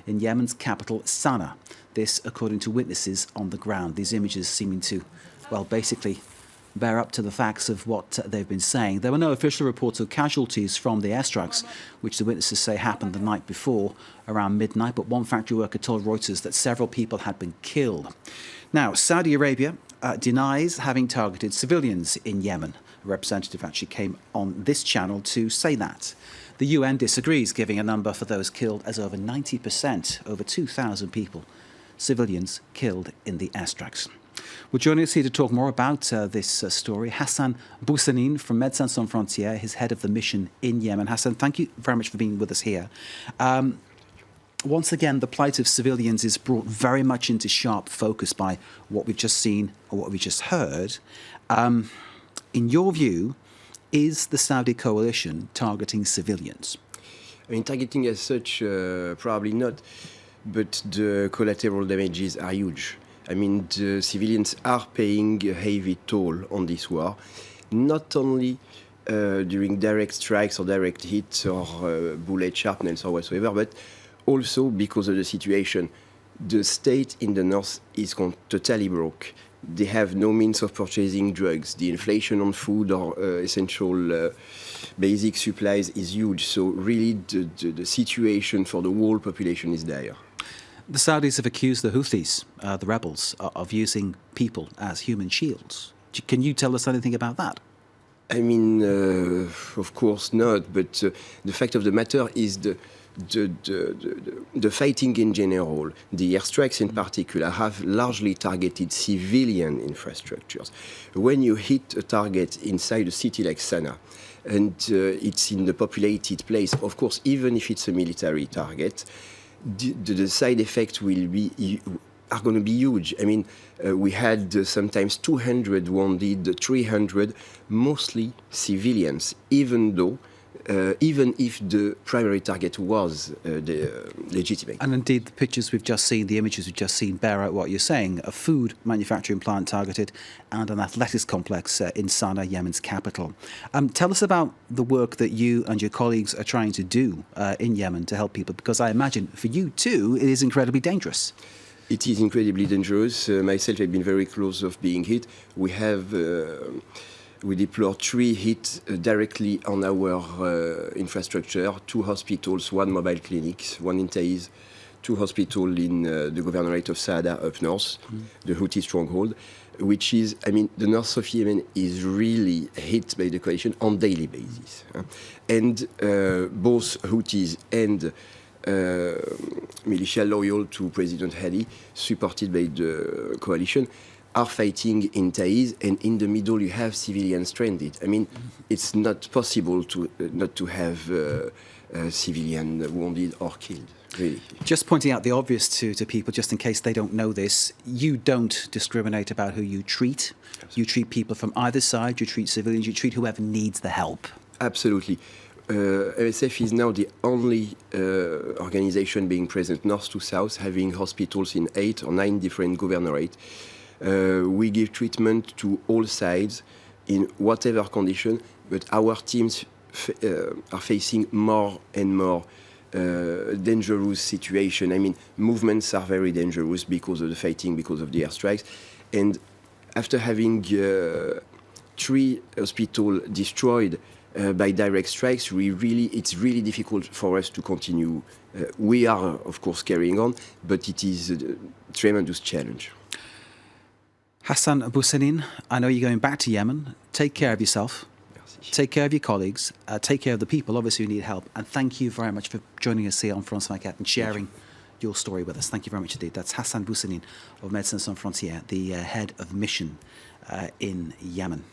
in Yemen's capital, Sana'a. This, according to witnesses on the ground. These images seeming to, well, basically bear up to the facts of what they've been saying. There were no official reports of casualties from the airstrikes, which the witnesses say happened the night before, around midnight, but one factory worker told Reuters that several people had been killed. Now, Saudi Arabia denies having targeted civilians in Yemen. A representative actually came on this channel to say that. The UN disagrees, giving a number for those killed as over 90%, over 2,000 people, civilians killed in the airstrikes. Well, joining us here to talk more about this story, Hassan Boucenin from Médecins Sans Frontières, his head of the mission in Yemen. Hassan, thank you very much for being with us here. Once again, the plight of civilians is brought very much into sharp focus by what we've just seen or what we've just heard. In your view, is the Saudi coalition targeting civilians? I mean, targeting as such, probably not, but the collateral damages are huge. I mean, the civilians are paying a heavy toll on this war, not only during direct strikes or direct hits or bullet sharpness or whatsoever, but also because of the situation. The state in the north is totally broke. They have no means of purchasing drugs. The inflation on food or essential basic supplies is huge. So really the situation for the whole population is dire. The Saudis have accused the Houthis, the rebels, of using people as human shields. Can you tell us anything about that? I mean, of course not. But the fact of the matter is the fighting in general, the airstrikes in particular, have largely targeted civilian infrastructures. When you hit a target inside a city like Sana'a, and it's in the populated place, of course, even if it's a military target, the side effects are going to be huge. I mean, we had sometimes 200 wounded, 300, mostly civilians, even if the primary target was legitimate. And indeed, the pictures we've just seen, the images we've just seen, bear out what you're saying. A food manufacturing plant targeted and an athletics complex in Sana'a, Yemen's capital. Tell us about the work that you and your colleagues are trying to do in Yemen to help people, because I imagine for you too, it is incredibly dangerous. It is incredibly dangerous. Myself, I've been very close of being hit. We deplored 3 hits directly on our infrastructure, 2 hospitals, 1 mobile clinic, 1 in Taiz, 2 hospitals in the governorate of Saada up north, the Houthi stronghold, which is, I mean, the north of Yemen is really hit by the coalition on daily basis. And both Houthis and militia loyal to President Hadi, supported by the coalition, are fighting in Taiz, and in the middle you have civilians stranded. I mean, it's not possible not to have civilian wounded or killed, really. Just pointing out the obvious to people, just in case they don't know this, you don't discriminate about who you treat. Absolutely. You treat people from either side, you treat civilians, you treat whoever needs the help. Absolutely. MSF is now the only organization being present north to south, having hospitals in 8 or 9 different governorates. We give treatment to all sides in whatever condition, but our teams are facing more and more dangerous situation. I mean, movements are very dangerous because of the fighting, because of the airstrikes. And after having 3 hospitals destroyed by direct strikes, it's really difficult for us to continue. We are, of course, carrying on, but it is a tremendous challenge. Hassan Boucenin, I know you're going back to Yemen. Take care of yourself. Merci. Take care of your colleagues. Take care of the people, obviously, who need help. And thank you very much for joining us here on France 24 and sharing your story with us. Thank you very much indeed. That's Hassan Boucenin of Médecins Sans Frontières, the head of mission in Yemen.